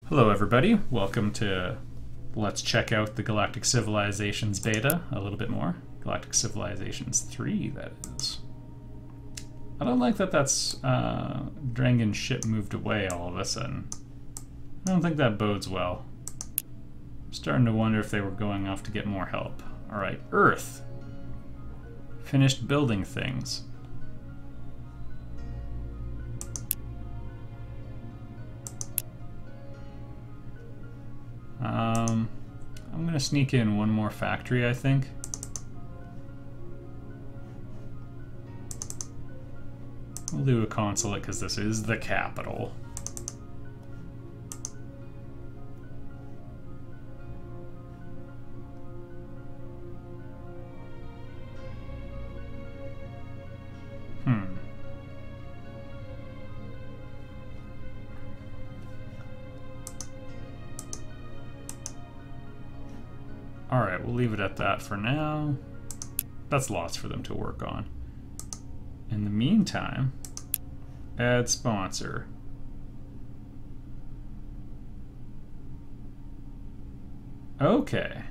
Hello everybody, welcome to Let's Check Out the Galactic Civilizations beta a little bit more. Galactic Civilizations 3, that is. I don't like that that's Drangan's ship moved away all of a sudden. I don't think that bodes well. I'm starting to wonder if they were going off to get more help. Alright, Earth. Finished building things. I'm gonna sneak in one more factory, I think. We'll do a consulate because this is the capital. Alright, we'll leave it at that for now. That's lots for them to work on. In the meantime, add sponsor. Okay.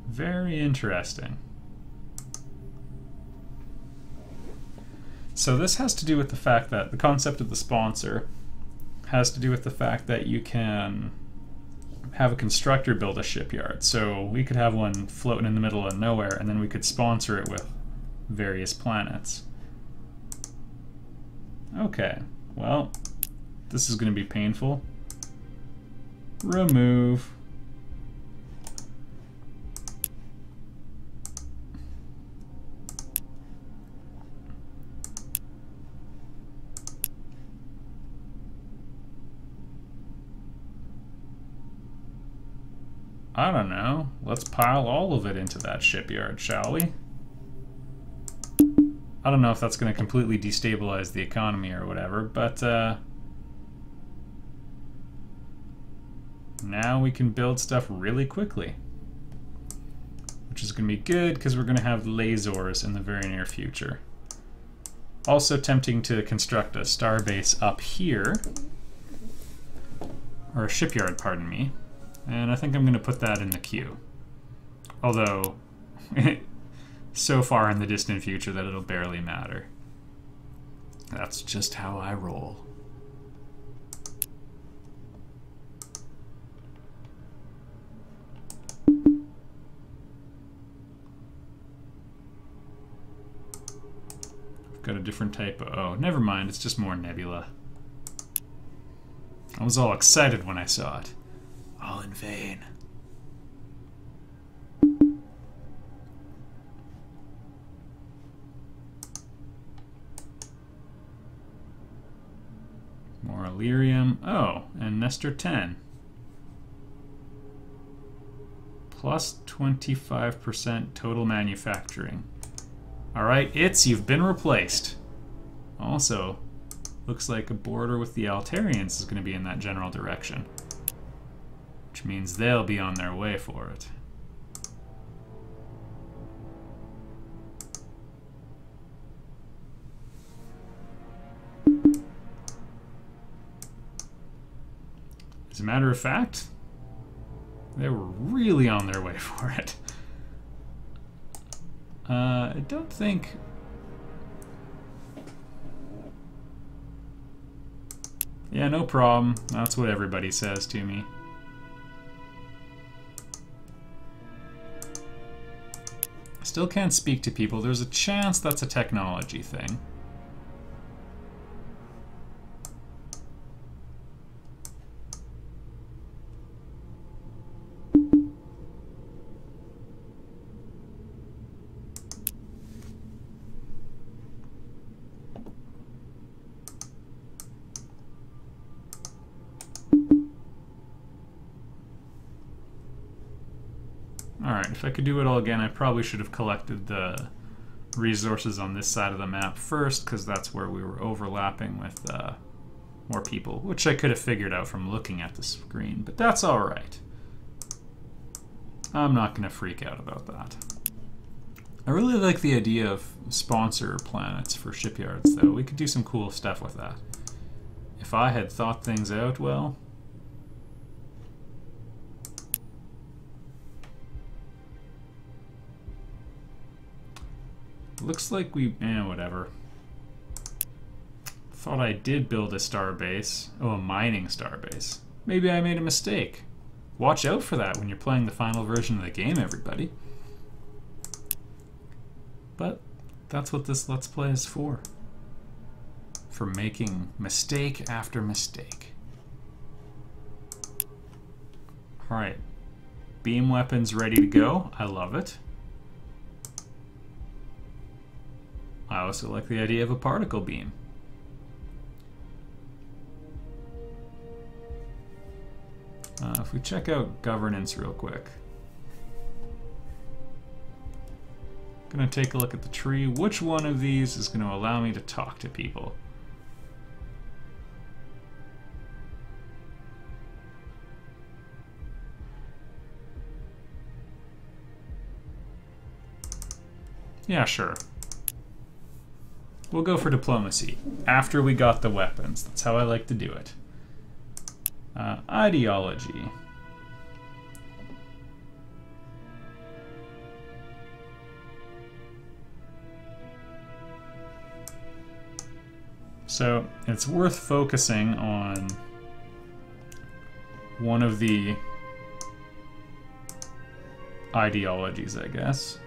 Very interesting. So this has to do with the fact that the concept of the sponsor has to do with the fact that you can have a constructor build a shipyard. So we could have one floating in the middle of nowhere, and then we could sponsor it with various planets. Okay, well, this is going to be painful. Remove. I don't know. Let's pile all of it into that shipyard, shall we? I don't know if that's going to completely destabilize the economy or whatever, but now we can build stuff really quickly. Which is going to be good because we're going to have lasers in the very near future. Also tempting to construct a starbase up here. Or a shipyard, pardon me. And I think I'm going to put that in the queue. Although, so far in the distant future that it'll barely matter. That's just how I roll. I've got a different type of... Oh, never mind, it's just more nebula. I was all excited when I saw it. All in vain. More Illyrium. Oh, and Nestor 10. Plus 25% total manufacturing. Alright, you've been replaced. Also, looks like a border with the Altarians is going to be in that general direction. Which means they'll be on their way for it. As a matter of fact, they were really on their way for it. I don't think... Yeah, no problem. That's what everybody says to me. Still can't speak to people. There's a chance that's a technology thing. Alright, if I could do it all again, I probably should have collected the resources on this side of the map first, because that's where we were overlapping with more people, which I could have figured out from looking at the screen, but that's alright. I'm not going to freak out about that. I really like the idea of sponsor planets for shipyards, though. We could do some cool stuff with that. if I had thought things out well. Looks like we, whatever. Thought I did build a starbase. Oh, a mining starbase. Maybe I made a mistake. Watch out for that when you're playing the final version of the game, everybody. But that's what this Let's Play is for. For making mistake after mistake. Alright. Beam weapons ready to go. I love it. I also like the idea of a particle beam. If we check out governance real quick. Gonna take a look at the tree. Which one of these is gonna allow me to talk to people? Yeah, sure. We'll go for diplomacy after we got the weapons. That's how I like to do it. Ideology. So it's worth focusing on one of the ideologies, I guess.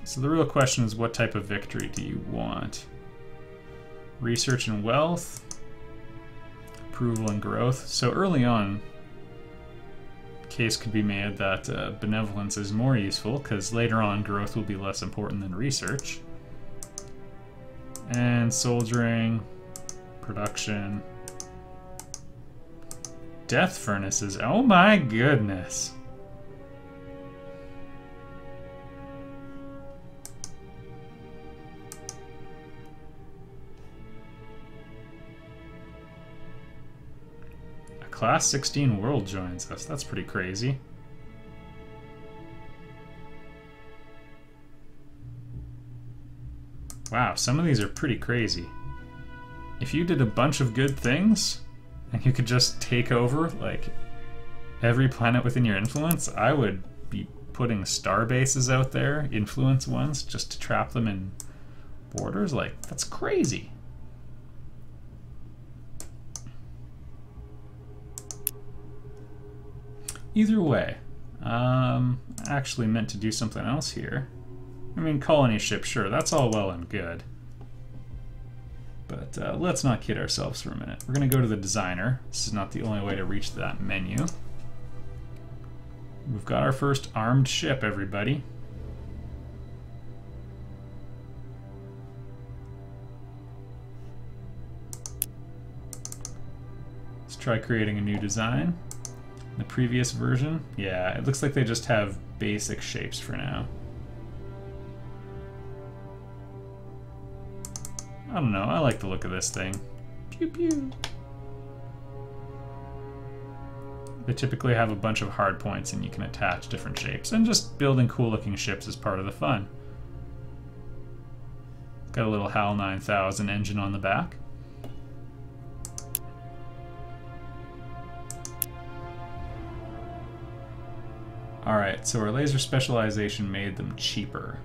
So the real question is, what type of victory do you want? Research and wealth, approval and growth. So early on, case could be made that benevolence is more useful, because later on growth will be less important than research. And soldiering, production, death furnaces. Oh my goodness. Class 16 world joins us. That's pretty crazy. Wow, some of these are pretty crazy. If you did a bunch of good things, and you could just take over, like, every planet within your influence, I would be putting star bases out there, influence ones, just to trap them in borders. Like, that's crazy. Either way, actually meant to do something else here. I mean, colony ship, sure, that's all well and good. But let's not kid ourselves for a minute. We're going to go to the designer. This is not the only way to reach that menu. We've got our first armed ship, everybody. Let's try creating a new design. The previous version, yeah, it looks like they just have basic shapes for now. I don't know, I like the look of this thing. Pew pew. They typically have a bunch of hard points and you can attach different shapes, and just building cool looking ships is part of the fun. Got a little HAL 9000 engine on the back. Alright, so our laser specialization made them cheaper.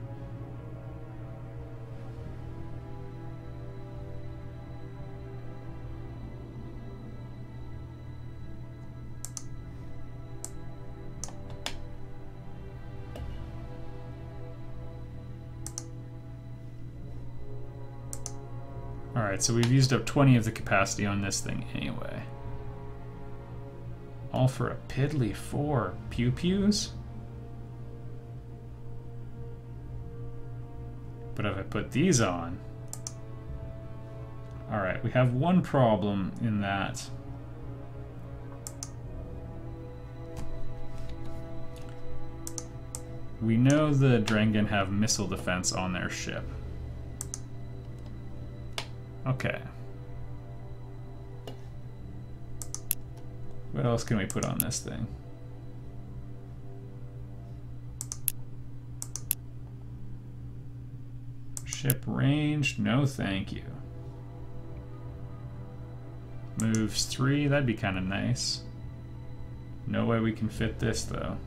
Alright, so we've used up 20 of the capacity on this thing anyway. All for a piddly 4 pew-pews? But if I put these on... Alright, we have one problem in that... We know the Drengen have missile defense on their ship. Okay. What else can we put on this thing? Ship range, no thank you. Moves 3, that'd be kind of nice. No way we can fit this though.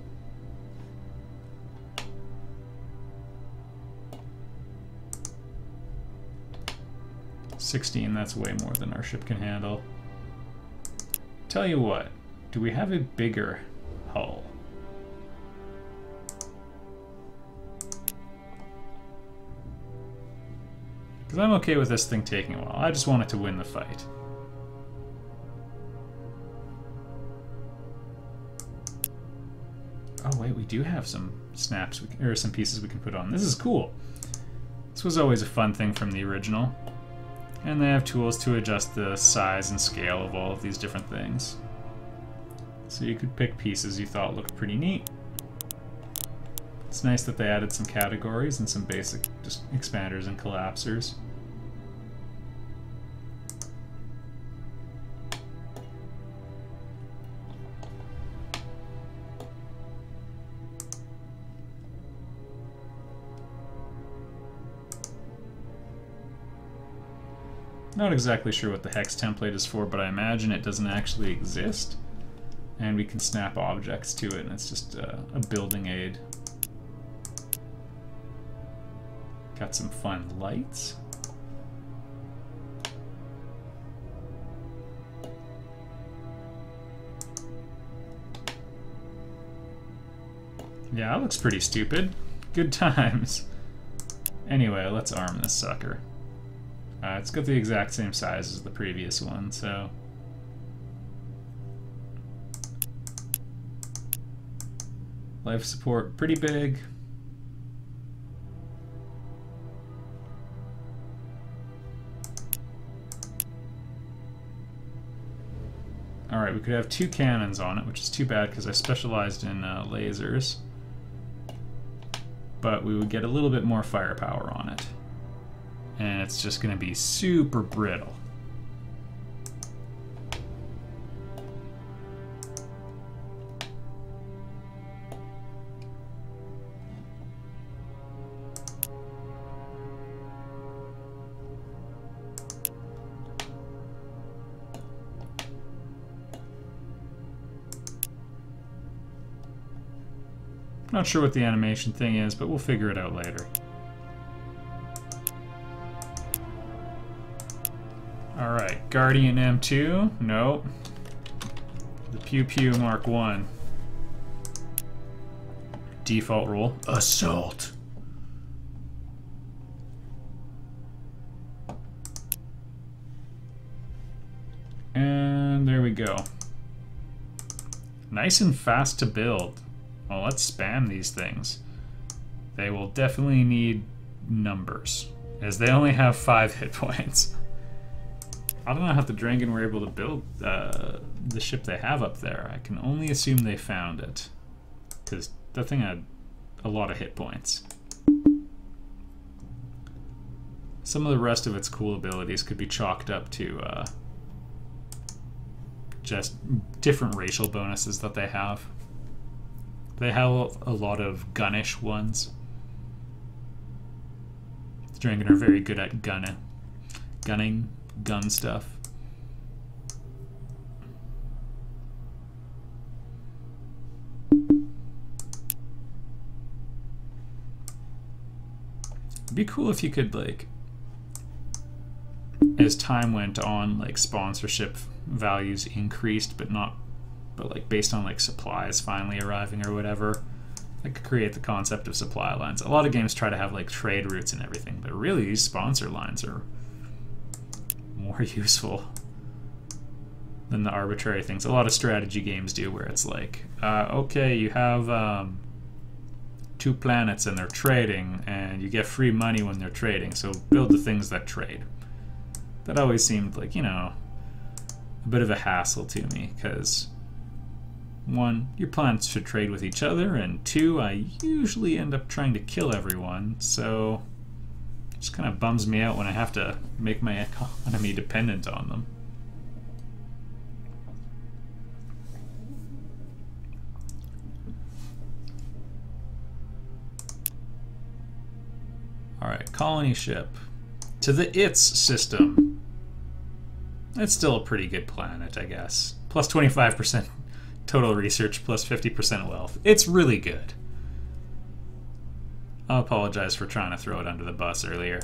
$16, that's way more than our ship can handle. Tell you what, do we have a bigger hull? Because I'm okay with this thing taking a while. I just want it to win the fight. Oh wait, we do have some snaps, or some pieces we can put on. This is cool. This was always a fun thing from the original. And they have tools to adjust the size and scale of all of these different things. So you could pick pieces you thought looked pretty neat. It's nice that they added some categories and some basic just expanders and collapsers. Not exactly sure what the hex template is for, but I imagine it doesn't actually exist. And we can snap objects to it, and it's just a building aid. Got some fun lights. Yeah, that looks pretty stupid. Good times. Anyway, let's arm this sucker. It's got the exact same size as the previous one, so... Life support, pretty big. Alright, we could have 2 cannons on it, which is too bad because I specialized in lasers. But we would get a little bit more firepower on it. And it's just going to be super brittle. Not sure what the animation thing is, but we'll figure it out later. Alright, Guardian M2, nope. The Pew Pew Mark 1. Default role, Assault. And there we go. Nice and fast to build. Well, let's spam these things. They will definitely need numbers, as they only have 5 hit points. I don't know how the Drangan were able to build the ship they have up there. I can only assume they found it, because that thing had a lot of hit points. Some of the rest of its cool abilities could be chalked up to just different racial bonuses that they have. They have a lot of gunnish ones. The Drangan are very good at gunning, gun stuff. It'd be cool if you could, like, as time went on, like, sponsorship values increased, but like based on like supplies finally arriving or whatever. I could create the concept of supply lines. A lot of games try to have like trade routes and everything, but really these sponsor lines are more useful than the arbitrary things a lot of strategy games do, where it's like, okay, you have 2 planets and they're trading, and you get free money when they're trading, so build the things that trade. That always seemed like, you know, a bit of a hassle to me, because 1, your planets should trade with each other, and 2, I usually end up trying to kill everyone, so it just kind of bums me out when I have to make my economy dependent on them. Alright, colony ship. To the ITS system. It's still a pretty good planet, I guess. Plus 25% total research, plus 50% wealth. It's really good. I'll apologize for trying to throw it under the bus earlier.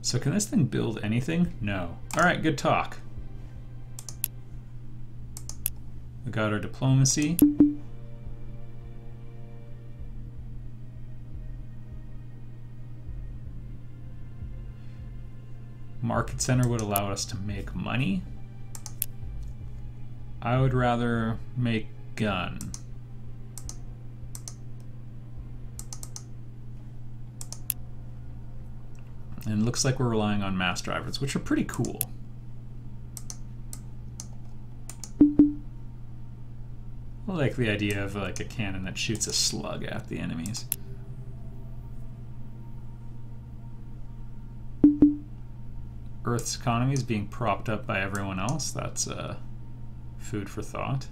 So can this thing build anything? No. Alright, good talk. We got our diplomacy. Market center would allow us to make money. I would rather make gun. And it looks like we're relying on mass drivers, which are pretty cool. I like the idea of like a cannon that shoots a slug at the enemies. Earth's economy is being propped up by everyone else. That's food for thought.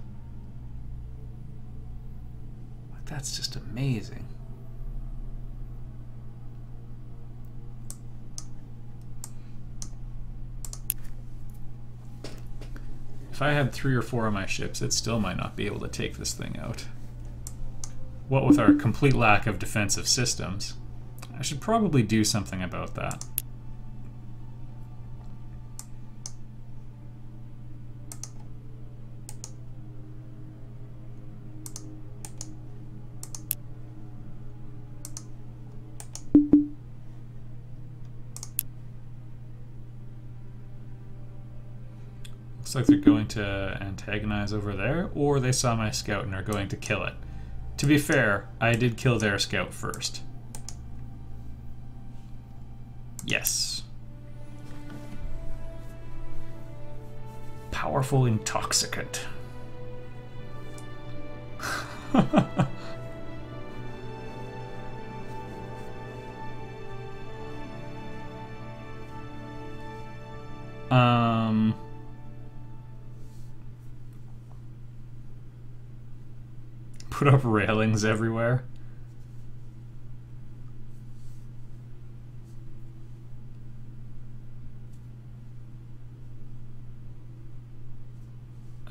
But that's just amazing. If I had 3 or 4 of my ships, it still might not be able to take this thing out. What with our complete lack of defensive systems. I should probably do something about that. Looks like they're going to antagonize over there, or they saw my scout and are going to kill it. To be fair, I did kill their scout first. Yes. Powerful intoxicant. Put up railings everywhere.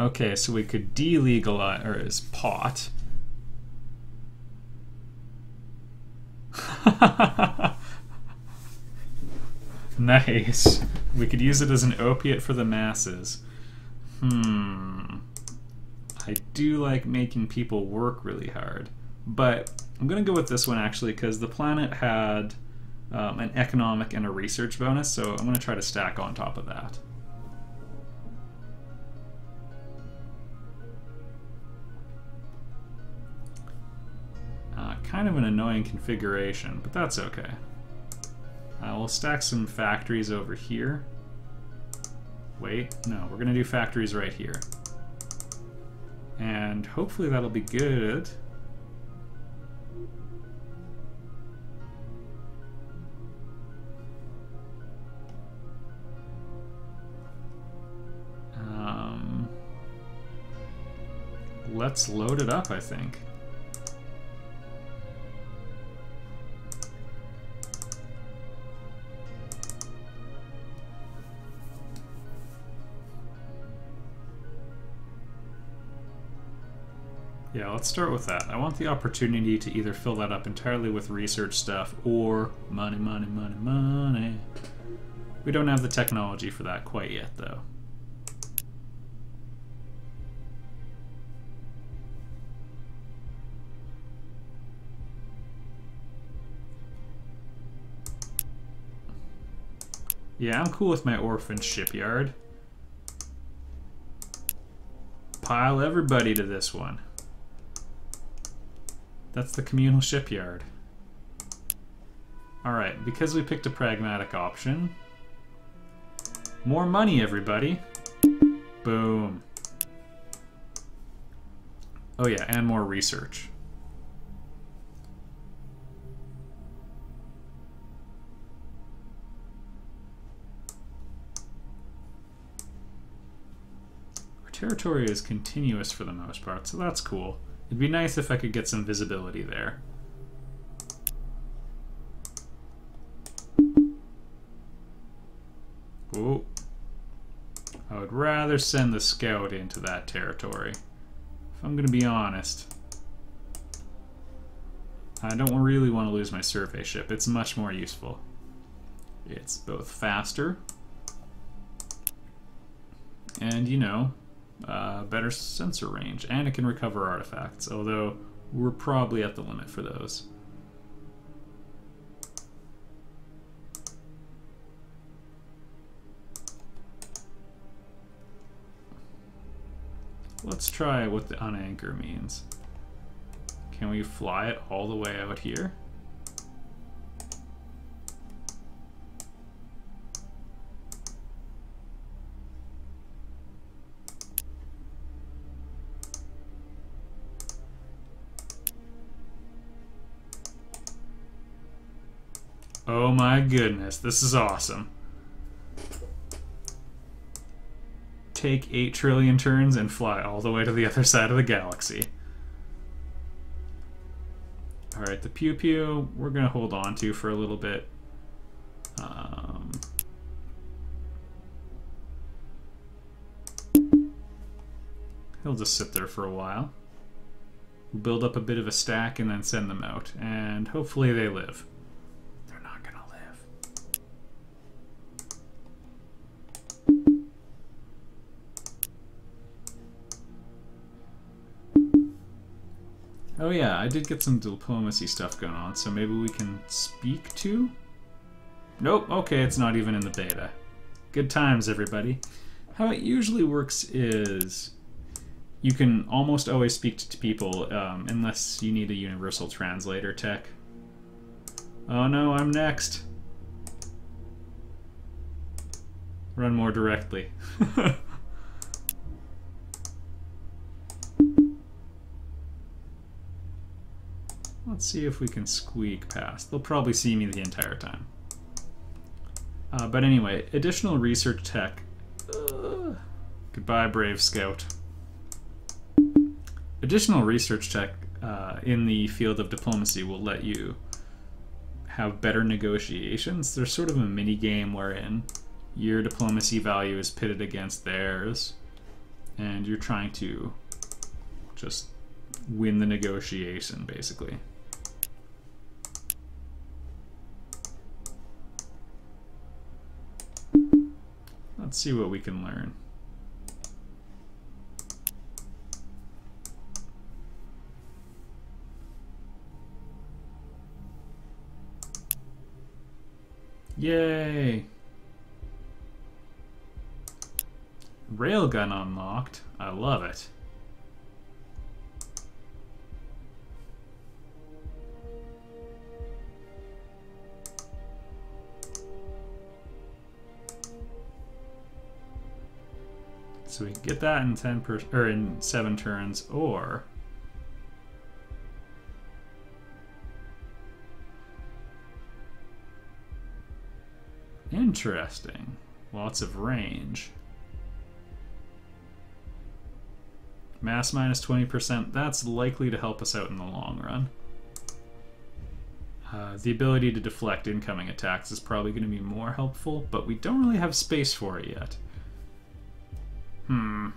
Okay, so we could delegalize, or is pot. Nice. We could use it as an opiate for the masses. I do like making people work really hard, but I'm gonna go with this one actually because the planet had an economic and a research bonus, so I'm gonna try to stack on top of that. Kind of an annoying configuration, but that's okay. We'll stack some factories over here. Wait, no, we're gonna do factories right here. And hopefully that'll be good. Let's load it up, I think. Yeah, let's start with that. I want the opportunity to either fill that up entirely with research stuff or money, money, money, money. We don't have the technology for that quite yet, though. Yeah, I'm cool with my orphan shipyard. Pile everybody to this one. That's the communal shipyard. Alright, because we picked a pragmatic option. More money, everybody. Boom. Oh yeah, and more research. territory is continuous for the most part, so that's cool. It'd be nice if I could get some visibility there. Ooh. I would rather send the scout into that territory, if I'm gonna be honest. I don't really want to lose my survey ship. It's much more useful. It's both faster and, you know, better sensor range, and it can recover artifacts, although we're probably at the limit for those. Let's try what the unanchor means. Can we fly it all the way out here? Oh my goodness, this is awesome. Take 8 trillion turns and fly all the way to the other side of the galaxy. Alright, the Pew Pew we're going to hold on to for a little bit. He'll just sit there for a while. We'll build up a bit of a stack and then send them out. And hopefully they live. They're not going to live. Oh yeah, I did get some diplomacy stuff going on, so maybe we can speak to? Nope, okay, it's not even in the beta. Good times, everybody. How it usually works is you can almost always speak to people unless you need a universal translator tech. Oh no, I'm next. Run more directly. Let's see if we can squeak past. They'll probably see me the entire time. But anyway, additional research tech. Goodbye, Brave Scout. Additional research tech in the field of diplomacy will let you have better negotiations. There's sort of a mini game wherein your diplomacy value is pitted against theirs, and you're trying to just win the negotiation, basically. Let's see what we can learn. Yay! Railgun unlocked. I love it. So we can get that in 7 turns, or interesting. Lots of range. Mass minus 20%. That's likely to help us out in the long run. The ability to deflect incoming attacks is probably going to be more helpful, but we don't really have space for it yet. I'm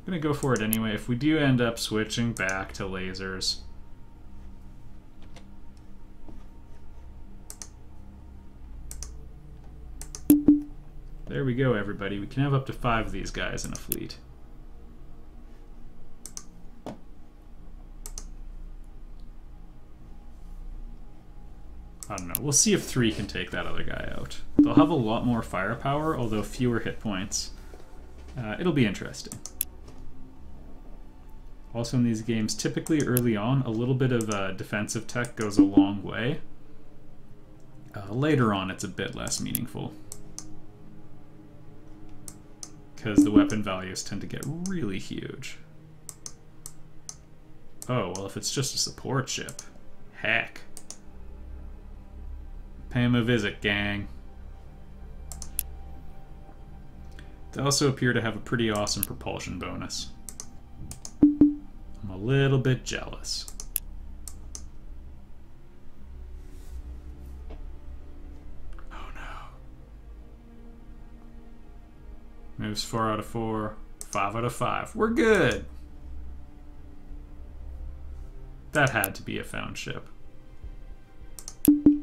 gonna go for it anyway. If we do end up switching back to lasers, there we go, everybody. We can have up to 5 of these guys in a fleet. I don't know. We'll see if 3 can take that other guy out. They'll have a lot more firepower, although fewer hit points. It'll be interesting. Also in these games, typically early on, a little bit of defensive tech goes a long way. Later on, it's a bit less meaningful, because the weapon values tend to get really huge. Oh, well, if it's just a support ship, heck. Pay him a visit, gang. They also appear to have a pretty awesome propulsion bonus. I'm a little bit jealous. Oh no. Moves 4 out of 4, 5 out of 5. We're good! That had to be a found ship.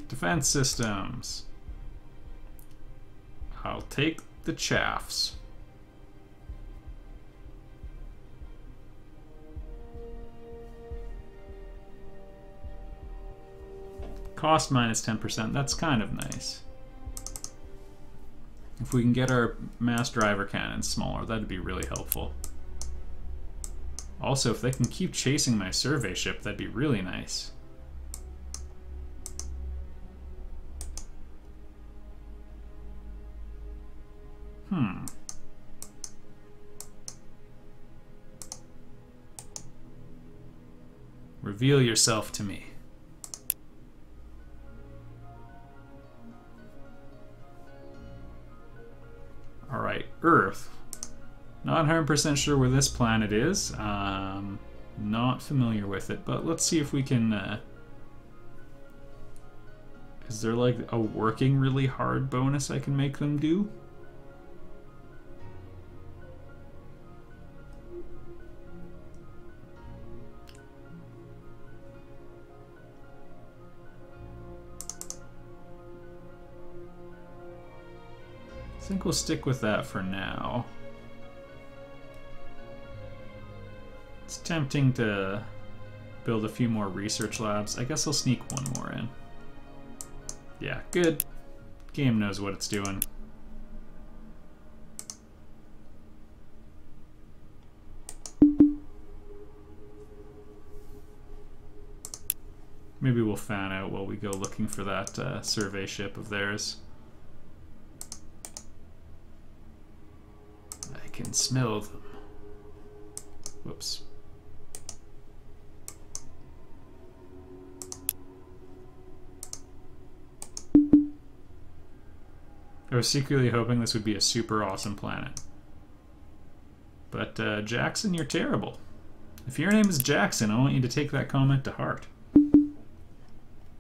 Defense systems. I'll take the chaffs. Cost minus 10%, that's kind of nice. If we can get our mass driver cannons smaller, that'd be really helpful. Also, if they can keep chasing my survey ship, that'd be really nice. Reveal yourself to me. Alright, Earth. Not 100% sure where this planet is. Not familiar with it, but let's see if we can... is there like a working really hard bonus I can make them do? I think we'll stick with that for now. It's tempting to build a few more research labs. I guess I'll sneak one more in. Yeah, good. Game knows what it's doing. Maybe we'll fan out while we go looking for that survey ship of theirs. I can smell them. Whoops. I was secretly hoping this would be a super awesome planet. But Jackson, you're terrible. If your name is Jackson, I want you to take that comment to heart.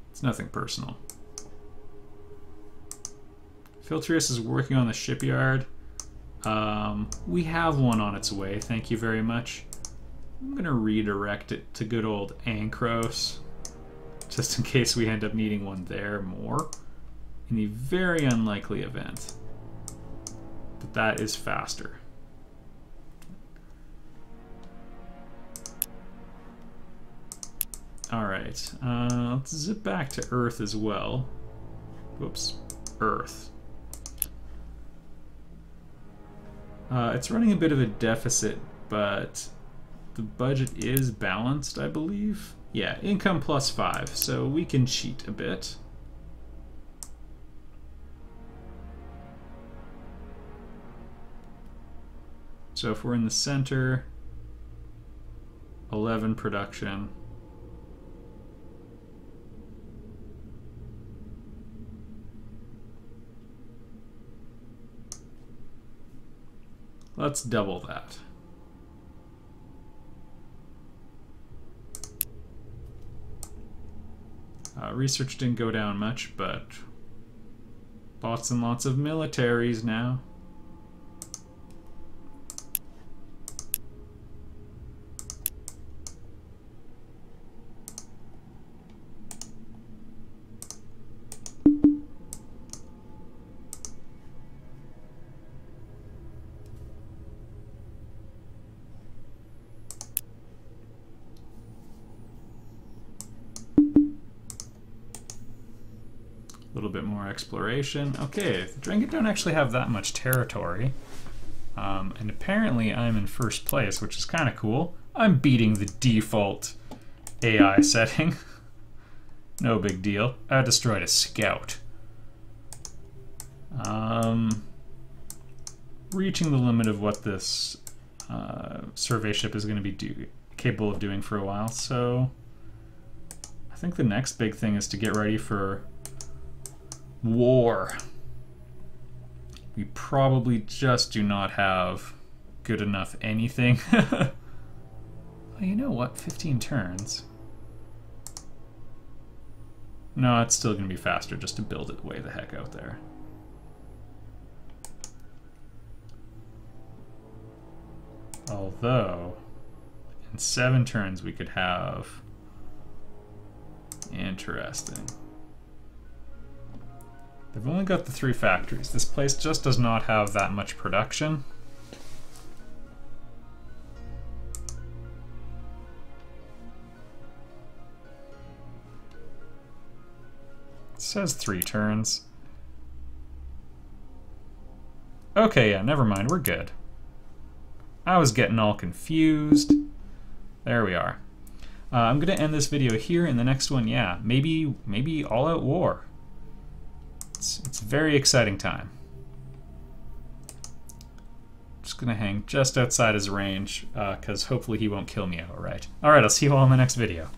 It's nothing personal. Filtrius is working on the shipyard. We have one on its way, thank you very much. I'm gonna redirect it to good old Ankros, just in case we end up needing one there more, in the very unlikely event. But that is faster. Alright, let's zip back to Earth as well. Whoops, Earth. It's running a bit of a deficit, but the budget is balanced, I believe. Yeah, income plus 5, so we can cheat a bit. So if we're in the center, 11 production. Let's double that. Research didn't go down much, but lots and lots of militaries now. A little bit more exploration. Okay, the Drenget don't actually have that much territory. And apparently I'm in first place, which is kind of cool. I'm beating the default AI setting. No big deal. I destroyed a scout. Reaching the limit of what this survey ship is going to be capable of doing for a while, so I think the next big thing is to get ready for war. We probably just do not have good enough anything. Well, you know what? 15 turns. No, it's still going to be faster just to build it way the heck out there. Although, in 7 turns we could have... Interesting. They've only got the 3 factories. This place just does not have that much production. It says 3 turns. Okay, yeah, never mind, we're good. I was getting all confused. There we are. I'm gonna end this video here. In the next one, yeah, maybe all-out war. It's a very exciting time. Just gonna hang just outside his range, because hopefully he won't kill me outright. Alright, I'll see you all in the next video.